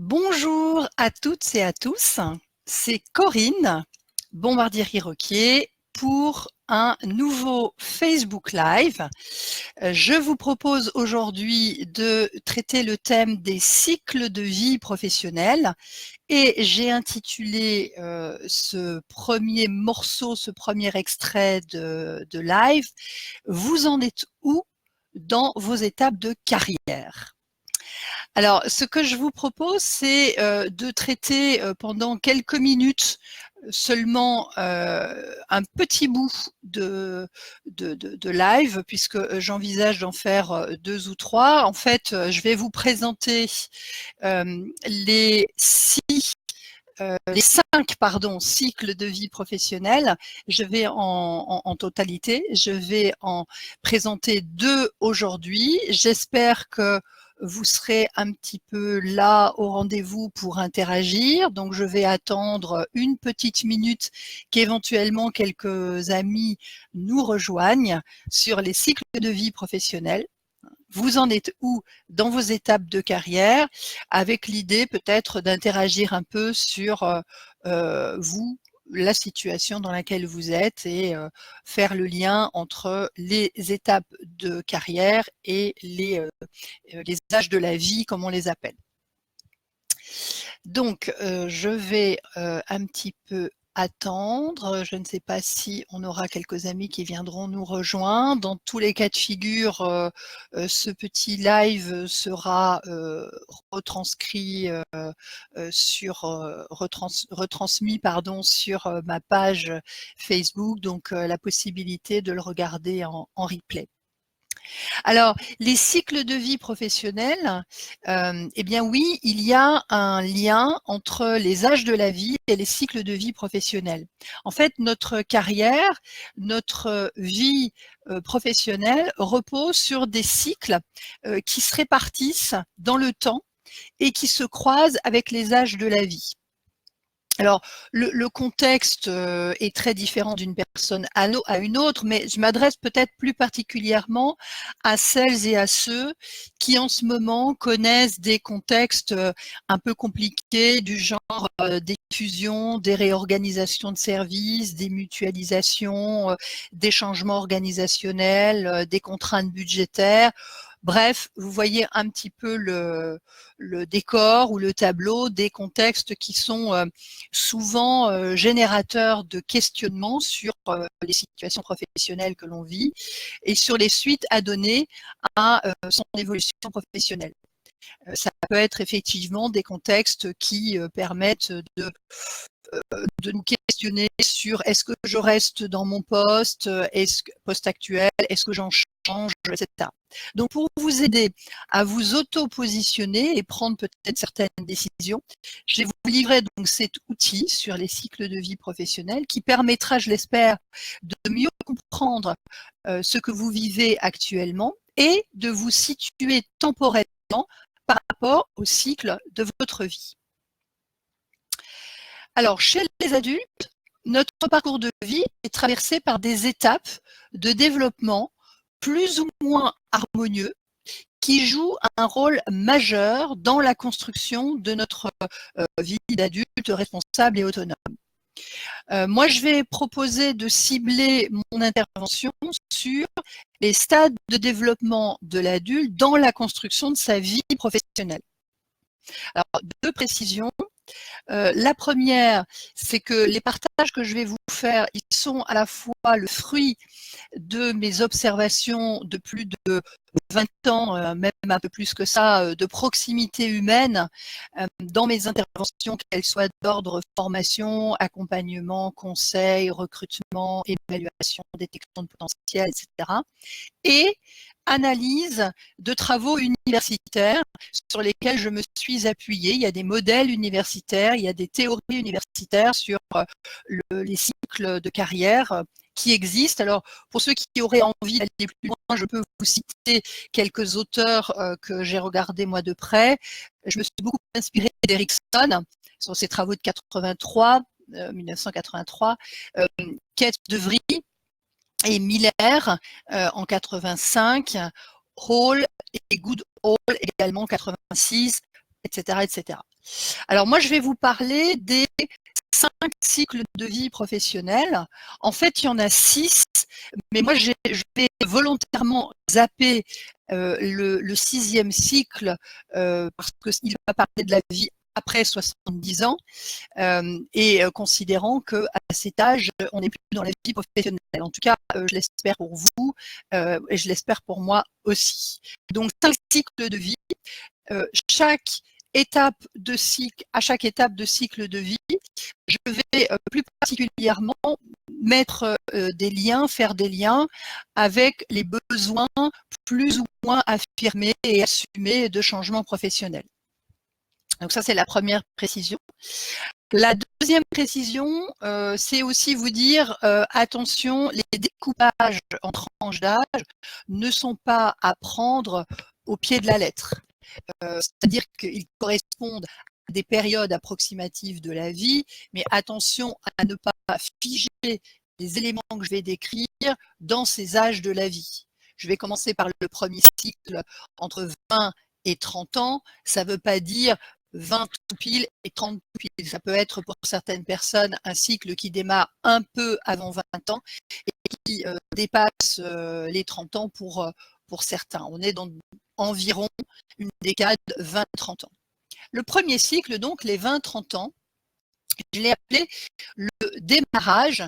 Bonjour à toutes et à tous, c'est Corinne, Bombardier-Roquier, pour un nouveau Facebook Live. Je vous propose aujourd'hui de traiter le thème des cycles de vie professionnels et j'ai intitulé ce premier morceau, ce premier extrait de live « Vous en êtes où dans vos étapes de carrière ?» Alors, ce que je vous propose, c'est de traiter pendant quelques minutes seulement un petit bout de live, puisque j'envisage d'en faire 2 ou 3. En fait, je vais vous présenter les 5 cycles de vie professionnelle. Je vais en totalité, je vais en présenter 2 aujourd'hui. J'espère que vous serez un petit peu là au rendez-vous pour interagir. Donc, je vais attendre une petite minute qu'éventuellement quelques amis nous rejoignent sur les cycles de vie professionnelle. Vous en êtes où dans vos étapes de carrière, avec l'idée peut-être d'interagir un peu sur vous, la situation dans laquelle vous êtes et faire le lien entre les étapes de carrière et les âges de la vie, comme on les appelle. Donc, je vais un petit peu attendre. Je ne sais pas si on aura quelques amis qui viendront nous rejoindre. Dans tous les cas de figure, ce petit live sera retranscrit retransmis sur ma page Facebook, donc la possibilité de le regarder en replay. Alors, les cycles de vie professionnels, eh bien oui, il y a un lien entre les âges de la vie et les cycles de vie professionnels. En fait, notre carrière, notre vie professionnelle repose sur des cycles qui se répartissent dans le temps et qui se croisent avec les âges de la vie. Alors, le contexte est très différent d'une personne à une autre, mais je m'adresse peut-être plus particulièrement à celles et à ceux qui, en ce moment, connaissent des contextes un peu compliqués, du genre des fusions, des réorganisations de services, des mutualisations, des changements organisationnels, des contraintes budgétaires. Bref, vous voyez un petit peu le décor ou le tableau des contextes qui sont souvent générateurs de questionnements sur les situations professionnelles que l'on vit et sur les suites à donner à son évolution professionnelle. Ça peut être effectivement des contextes qui permettent de nous questionner sur est-ce que je reste dans mon poste, poste actuel, est-ce que j'en change, etc. Donc, pour vous aider à vous auto-positionner et prendre peut-être certaines décisions, je vais vous livrer donc cet outil sur les cycles de vie professionnels qui permettra, je l'espère, de mieux comprendre ce que vous vivez actuellement et de vous situer temporellement par rapport au cycle de votre vie. Alors, chez les adultes, notre parcours de vie est traversé par des étapes de développement plus ou moins harmonieux qui jouent un rôle majeur dans la construction de notre vie d'adulte responsable et autonome. Moi, je vais proposer de cibler mon intervention sur les stades de développement de l'adulte dans la construction de sa vie professionnelle. Alors, 2 précisions. La première, c'est que les partages que je vais vous faire, ils sont à la fois le fruit de mes observations de plus de 20 ans, même un peu plus que ça, de proximité humaine dans mes interventions, qu'elles soient d'ordre formation, accompagnement, conseil, recrutement, évaluation, détection de potentiel, etc. Et analyse de travaux universitaires sur lesquels je me suis appuyée. Il y a des modèles universitaires, il y a des théories universitaires sur les cycles de carrière qui existent. Alors, pour ceux qui auraient envie d'aller plus loin, je peux vous citer quelques auteurs que j'ai regardés moi de près. Je me suis beaucoup inspirée d'Erickson sur ses travaux de 1983, Kate de Vries et Miller en 85, Hall et Goodall également en 86, etc., etc. Alors moi, je vais vous parler des 5 cycles de vie professionnels. En fait, il y en a 6, mais moi, je vais volontairement zapper le 6e cycle parce qu'il va parler de la vie après 70 ans et considérant qu'à cet âge, on n'est plus dans la vie professionnelle. En tout cas, je l'espère pour vous et je l'espère pour moi aussi. Donc, 5 cycles de vie. Chaque étape de cycle, à chaque étape de cycle de vie, je vais plus particulièrement mettre des liens, faire des liens avec les besoins plus ou moins affirmés et assumés de changement professionnel. Donc ça, c'est la première précision. La deuxième précision, c'est aussi vous dire, attention, les découpages en tranches d'âge ne sont pas à prendre au pied de la lettre. C'est-à-dire qu'ils correspondent à des périodes approximatives de la vie, mais attention à ne pas figer les éléments que je vais décrire dans ces âges de la vie. Je vais commencer par le premier cycle entre 20 et 30 ans. Ça ne veut pas dire 20 tout pile et 30 tout pile. Ça peut être pour certaines personnes un cycle qui démarre un peu avant 20 ans et qui dépasse les 30 ans pour certains. On est dans environ une décade 20-30 ans. Le premier cycle, donc les 20-30 ans, je l'ai appelé le démarrage.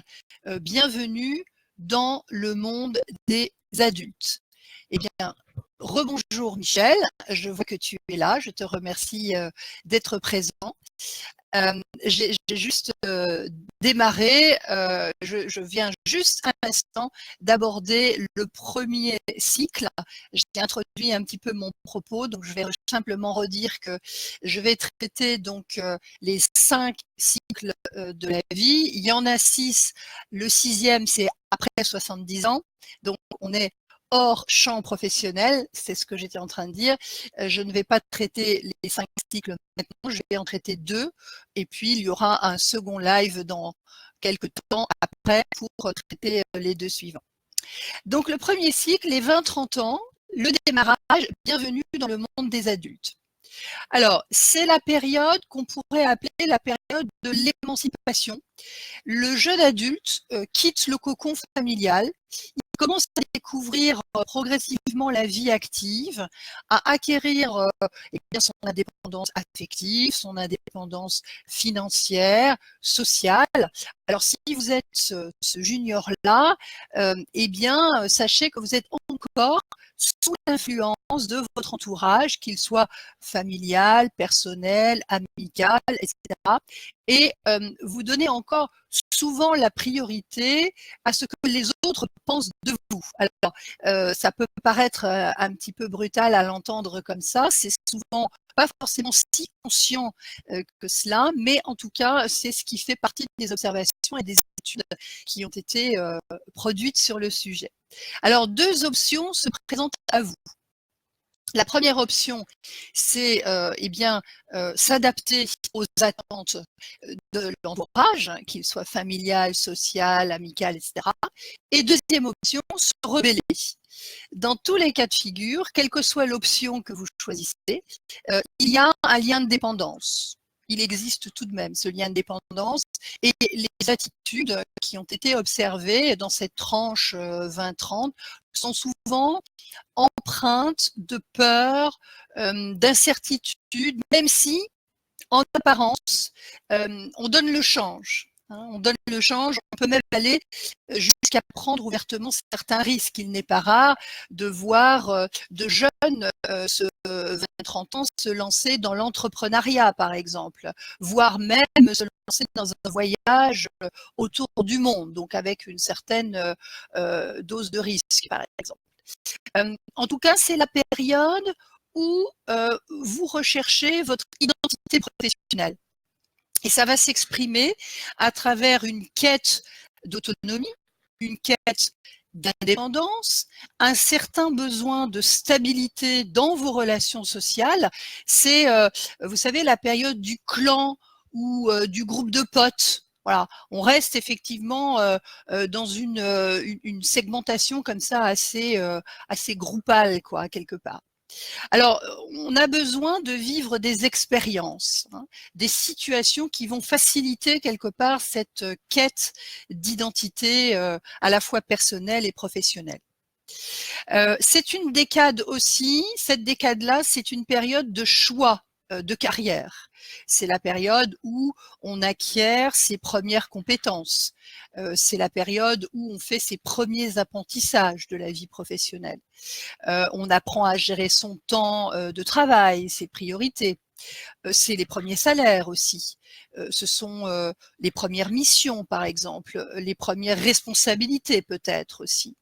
Bienvenue dans le monde des adultes. Eh bien, rebonjour Michel, je vois que tu es là, je te remercie d'être présent. J'ai juste démarré, je viens juste un instant d'aborder le premier cycle. J'ai introduit un petit peu mon propos, donc je vais simplement redire que je vais traiter donc les 5 cycles de la vie. Il y en a 6, le 6e c'est après 70 ans, donc on est hors champ professionnel, c'est ce que j'étais en train de dire. Je ne vais pas traiter les 5 cycles maintenant, je vais en traiter 2 et puis il y aura un second live dans quelques temps après pour traiter les 2 suivants. Donc le premier cycle, les 20-30 ans, le démarrage, bienvenue dans le monde des adultes. Alors, c'est la période qu'on pourrait appeler la période de l'émancipation. Le jeune adulte quitte le cocon familial, il commence à découvrir progressivement la vie active, à acquérir son indépendance affective, son indépendance financière, sociale. Alors si vous êtes ce junior-là, eh bien sachez que vous êtes encore sous l'influence de votre entourage, qu'il soit familial, personnel, amical, etc. Et vous donnez encore souvent la priorité à ce que les autres pensent de vous. Alors, ça peut paraître un petit peu brutal à l'entendre comme ça, c'est souvent pas forcément si conscient que cela, mais en tout cas, c'est ce qui fait partie des observations et des études qui ont été produites sur le sujet. Alors, 2 options se présentent à vous. La première option, c'est s'adapter aux attentes de l'entourage, qu'il soit familial, social, amical, etc. Et deuxième option, se rebeller. Dans tous les cas de figure, quelle que soit l'option que vous choisissez, il y a un lien de dépendance. Il existe tout de même ce lien de dépendance et les attitudes qui ont été observées dans cette tranche 20-30 sont souvent empreintes de peur, d'incertitude, même si, en apparence, on donne le change. On donne le change, on peut même aller jusqu'à prendre ouvertement certains risques. Il n'est pas rare de voir de jeunes, 20-30 ans, se lancer dans l'entrepreneuriat, par exemple, voire même se lancer dans un voyage autour du monde, donc avec une certaine dose de risque, par exemple. En tout cas, c'est la période où vous recherchez votre identité professionnelle. Et ça va s'exprimer à travers une quête d'autonomie, une quête d'indépendance, un certain besoin de stabilité dans vos relations sociales. C'est, vous savez, la période du clan ou du groupe de potes. Voilà, on reste effectivement dans une segmentation comme ça assez groupale, quoi, quelque part. Alors, on a besoin de vivre des expériences, hein, des situations qui vont faciliter quelque part cette quête d'identité à la fois personnelle et professionnelle. C'est une décade aussi, cette décade-là, c'est une période de choix de carrière. C'est la période où on acquiert ses premières compétences. C'est la période où on fait ses premiers apprentissages de la vie professionnelle. On apprend à gérer son temps de travail, ses priorités. C'est les premiers salaires aussi. Ce sont les premières missions, par exemple, les premières responsabilités peut-être aussi.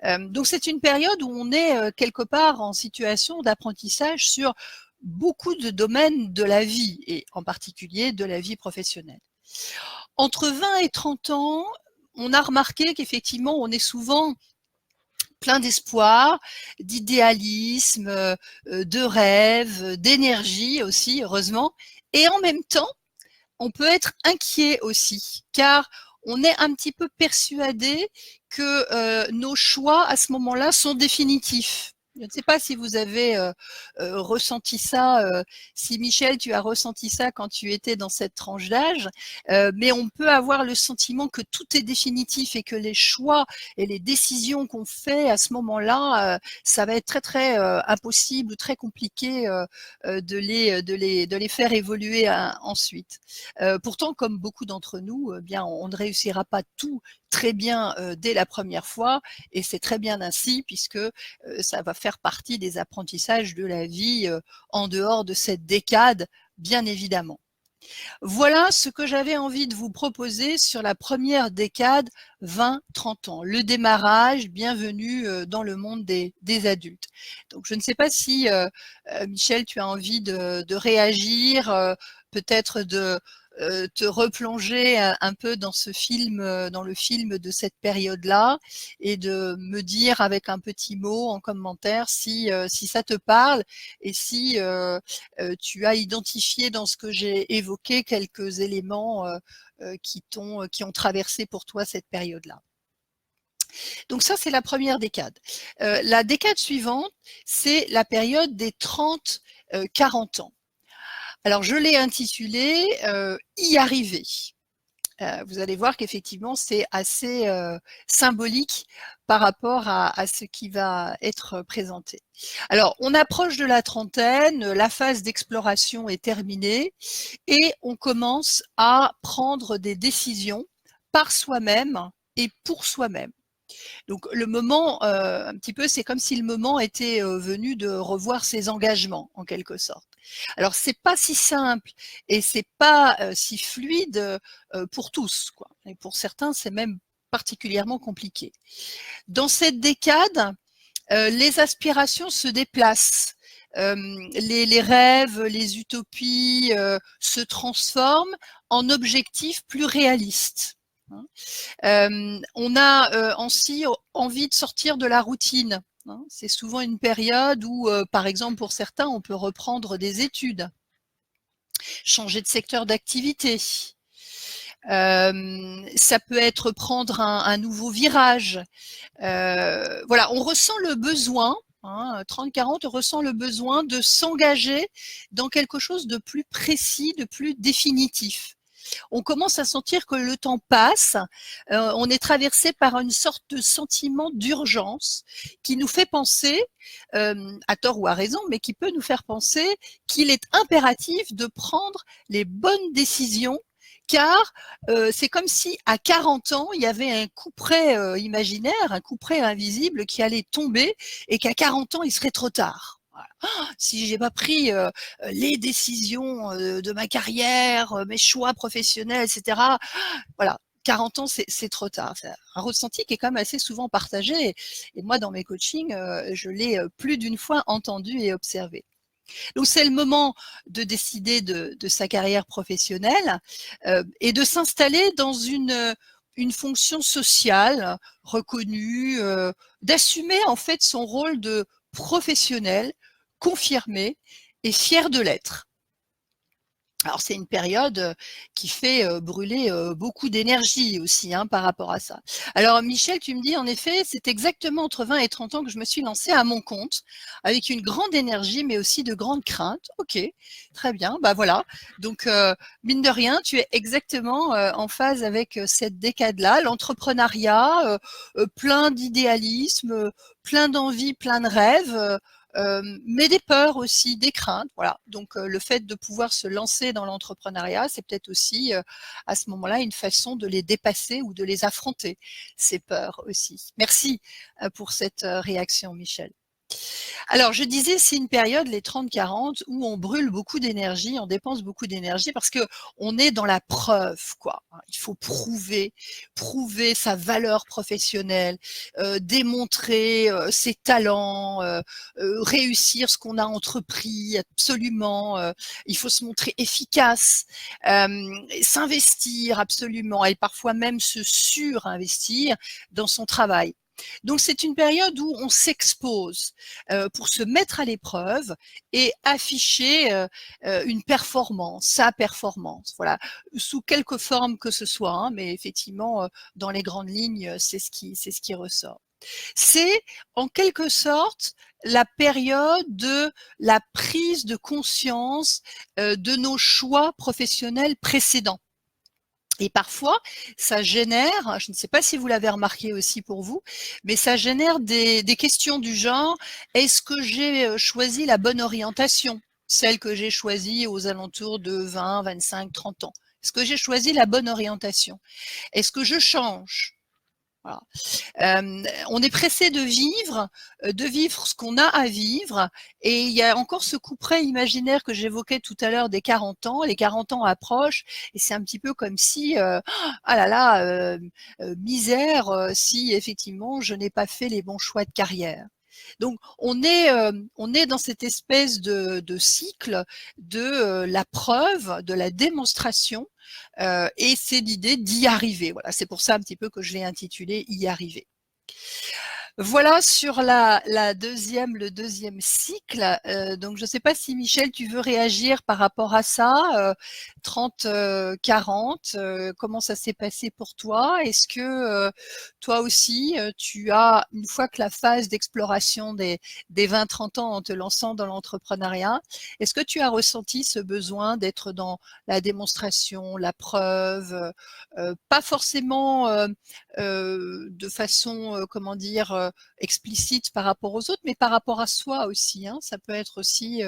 Donc c'est une période où on est quelque part en situation d'apprentissage sur beaucoup de domaines de la vie et en particulier de la vie professionnelle. Entre 20 et 30 ans, on a remarqué qu'effectivement on est souvent plein d'espoir, d'idéalisme, de rêve, d'énergie aussi, heureusement. Et en même temps, on peut être inquiet aussi, car on est un petit peu persuadé que nos choix à ce moment-là sont définitifs. Je ne sais pas si vous avez ressenti ça, si Michel, tu as ressenti ça quand tu étais dans cette tranche d'âge, mais on peut avoir le sentiment que tout est définitif et que les choix et les décisions qu'on fait à ce moment-là, ça va être très très impossible ou très compliqué de les faire évoluer ensuite. Pourtant, comme beaucoup d'entre nous, bien, on ne réussira pas tout très bien dès la première fois, et c'est très bien ainsi puisque ça va faire partie des apprentissages de la vie en dehors de cette décade, bien évidemment. Voilà ce que j'avais envie de vous proposer sur la première décade 20-30 ans, le démarrage, bienvenue dans le monde des adultes. Donc je ne sais pas si Michel, tu as envie de réagir, peut-être de te replonger un peu dans ce film, dans le film de cette période-là, et de me dire avec un petit mot en commentaire si ça te parle et si tu as identifié dans ce que j'ai évoqué quelques éléments qui ont traversé pour toi cette période-là. Donc ça, c'est la première décade. La décade suivante, c'est la période des 30-40 ans. Alors, je l'ai intitulé Y arriver. Vous allez voir qu'effectivement, c'est assez symbolique par rapport à ce qui va être présenté. Alors, on approche de la trentaine, la phase d'exploration est terminée et on commence à prendre des décisions par soi-même et pour soi-même. Donc le moment, un petit peu, c'est comme si le moment était venu de revoir ses engagements, en quelque sorte. Alors c'est pas si simple et c'est pas si fluide pour tous, quoi. Et pour certains, c'est même particulièrement compliqué. Dans cette décade, les aspirations se déplacent. Les rêves, les utopies se transforment en objectifs plus réalistes. On a aussi envie de sortir de la routine. C'est souvent une période où, par exemple, pour certains, on peut reprendre des études, changer de secteur d'activité. Ça peut être prendre un nouveau virage. Voilà, on ressent le besoin, 30-40, on ressent le besoin de s'engager dans quelque chose de plus précis, de plus définitif. On commence à sentir que le temps passe, on est traversé par une sorte de sentiment d'urgence qui nous fait penser, à tort ou à raison, mais qui peut nous faire penser qu'il est impératif de prendre les bonnes décisions, car c'est comme si à 40 ans, il y avait un couperet imaginaire, un couperet invisible qui allait tomber et qu'à 40 ans, il serait trop tard. Si j'ai pas pris les décisions de ma carrière, mes choix professionnels, etc. Voilà, 40 ans, c'est trop tard. C'est un ressenti qui est quand même assez souvent partagé. Et moi, dans mes coachings, je l'ai plus d'une fois entendu et observé. Donc, c'est le moment de décider de sa carrière professionnelle et de s'installer dans une fonction sociale reconnue, d'assumer en fait son rôle de professionnel confirmé et fier de l'être. Alors c'est une période qui fait brûler beaucoup d'énergie aussi hein, par rapport à ça. Alors Michel, tu me dis en effet, c'est exactement entre 20 et 30 ans que je me suis lancée à mon compte avec une grande énergie mais aussi de grandes craintes. Ok, très bien, bah voilà. Donc mine de rien, tu es exactement en phase avec cette décade-là, l'entrepreneuriat, plein d'idéalisme, plein d'envie, plein de rêves. Mais des peurs aussi, des craintes, voilà. Donc le fait de pouvoir se lancer dans l'entrepreneuriat, c'est peut-être aussi à ce moment-là une façon de les dépasser ou de les affronter, ces peurs aussi. Merci pour cette réaction, Michel. Alors, je disais, c'est une période, les 30-40, où on brûle beaucoup d'énergie, on dépense beaucoup d'énergie parce que on est dans la preuve, quoi. Il faut prouver sa valeur professionnelle, démontrer ses talents, réussir ce qu'on a entrepris, absolument. Il faut se montrer efficace, s'investir absolument et parfois même se surinvestir dans son travail. Donc c'est une période où on s'expose pour se mettre à l'épreuve et afficher une performance, sa performance, voilà, sous quelque forme que ce soit, hein, mais effectivement, dans les grandes lignes, c'est ce qui ressort. C'est en quelque sorte la période de la prise de conscience de nos choix professionnels précédents. Et parfois, ça génère, je ne sais pas si vous l'avez remarqué aussi pour vous, mais ça génère des questions du genre, est-ce que j'ai choisi la bonne orientation, celle que j'ai choisie aux alentours de 20, 25, 30 ans? Est-ce que j'ai choisi la bonne orientation? Est-ce que je change? Voilà. On est pressé de vivre ce qu'on a à vivre. Et il y a encore ce couperet imaginaire que j'évoquais tout à l'heure des 40 ans. Les 40 ans approchent et c'est un petit peu comme si, ah là là, misère, si effectivement je n'ai pas fait les bons choix de carrière. Donc on est dans cette espèce de cycle de la preuve, de la démonstration, et c'est l'idée d'y arriver. Voilà, c'est pour ça un petit peu que je l'ai intitulé Y arriver. Voilà sur le deuxième cycle. Donc je ne sais pas si Michel, tu veux réagir par rapport à ça, 30, 40, comment ça s'est passé pour toi? Est-ce que toi aussi, tu as, une fois que la phase d'exploration des 20-30 ans en te lançant dans l'entrepreneuriat, est-ce que tu as ressenti ce besoin d'être dans la démonstration, la preuve, pas forcément de façon, comment dire, explicite par rapport aux autres, mais par rapport à soi aussi, hein. Ça peut être aussi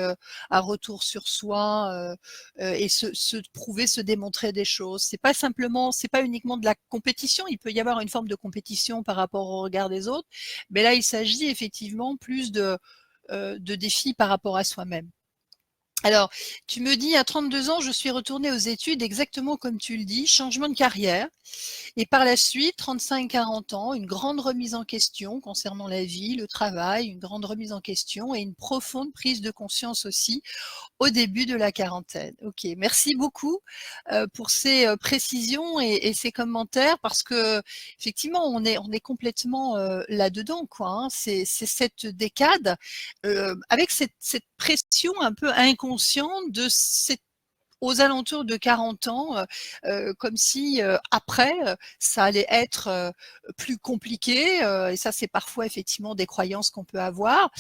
un retour sur soi et se prouver, se démontrer des choses. C'est pas uniquement de la compétition. Il peut y avoir une forme de compétition par rapport au regard des autres, mais là il s'agit effectivement plus de défis par rapport à soi-même. Alors, tu me dis à 32 ans, je suis retournée aux études exactement comme tu le dis, changement de carrière. Et par la suite, 35-40 ans, une grande remise en question concernant la vie, le travail, une grande remise en question et une profonde prise de conscience aussi au début de la quarantaine. Ok, merci beaucoup pour ces précisions et ces commentaires parce que effectivement on est complètement là-dedans quoi. Hein. C'est cette décade avec cette pression un peu inconsciente de cette aux alentours de 40 ans, comme si après, ça allait être plus compliqué. Et ça, c'est parfois effectivement des croyances qu'on peut avoir.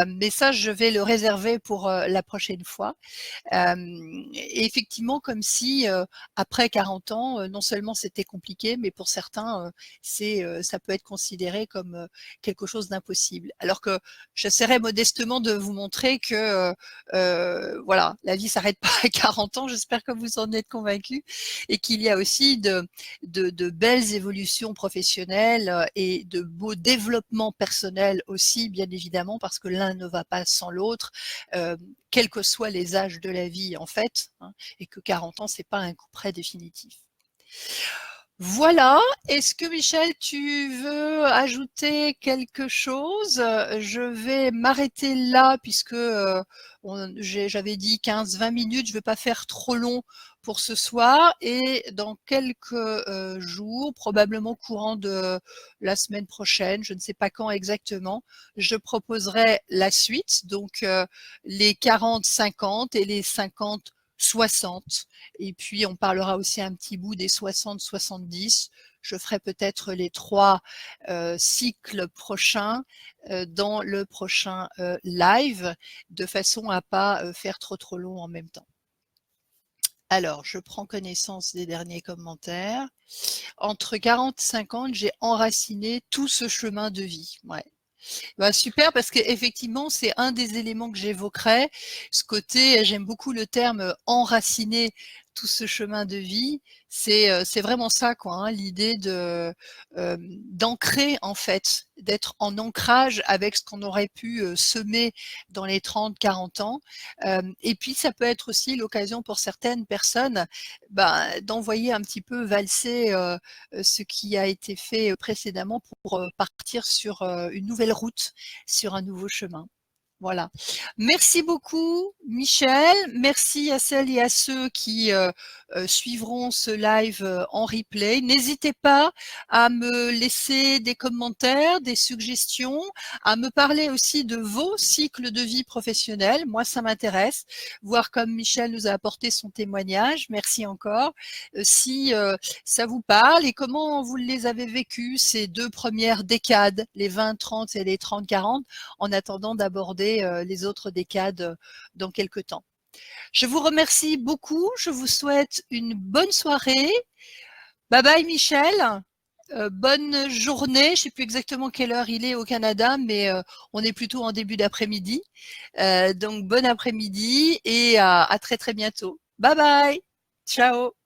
Mais ça, je vais le réserver pour la prochaine fois. Et effectivement, comme si après 40 ans, non seulement c'était compliqué, mais pour certains, ça peut être considéré comme quelque chose d'impossible. Alors que j'essaierai modestement de vous montrer que voilà, la vie s'arrête pas à 40 ans. J'espère que vous en êtes convaincus et qu'il y a aussi de belles évolutions professionnelles et de beaux développements personnels aussi, bien évidemment, parce que l'un ne va pas sans l'autre. Quels que soient les âges de la vie en fait, hein, et que 40 ans, c'est pas un couperet définitif. Voilà, est-ce que Michel, tu veux ajouter quelque chose? Je vais m'arrêter là puisque j'avais dit 15-20 minutes, je ne vais pas faire trop long pour ce soir et dans quelques jours, probablement courant de la semaine prochaine, je ne sais pas quand exactement, je proposerai la suite, donc les 40-50 et les 50 60. Et puis, on parlera aussi un petit bout des 60-70. Je ferai peut-être les 3 cycles prochains dans le prochain live, de façon à pas faire trop long en même temps. Alors, je prends connaissance des derniers commentaires. Entre 40 et 50, j'ai enraciné tout ce chemin de vie. Ouais. Bah, super, parce qu'effectivement, c'est un des éléments que j'évoquerais. Ce côté, j'aime beaucoup le terme enraciner tout ce chemin de vie. C'est vraiment ça, quoi, hein, l'idée d'ancrer, en fait, d'être en ancrage avec ce qu'on aurait pu semer dans les 30-40 ans. Et puis, ça peut être aussi l'occasion pour certaines personnes d'envoyer un petit peu valser ce qui a été fait précédemment pour partir sur une nouvelle route, sur un nouveau chemin. Voilà. Merci beaucoup, Michel. Merci à celles et à ceux qui suivront ce live en replay. N'hésitez pas à me laisser des commentaires, des suggestions, à me parler aussi de vos cycles de vie professionnels. Moi, ça m'intéresse. Voir comme Michel nous a apporté son témoignage. Merci encore. Si ça vous parle et comment vous les avez vécus, ces 2 premières décades, les 20-30 et les 30-40, en attendant d'aborder les autres décades dans quelques temps. Je vous remercie beaucoup. Je vous souhaite une bonne soirée. Bye bye Michel. Bonne journée. Je ne sais plus exactement quelle heure il est au Canada, mais on est plutôt en début d'après-midi. Donc bon après-midi et à très très bientôt. Bye bye. Ciao.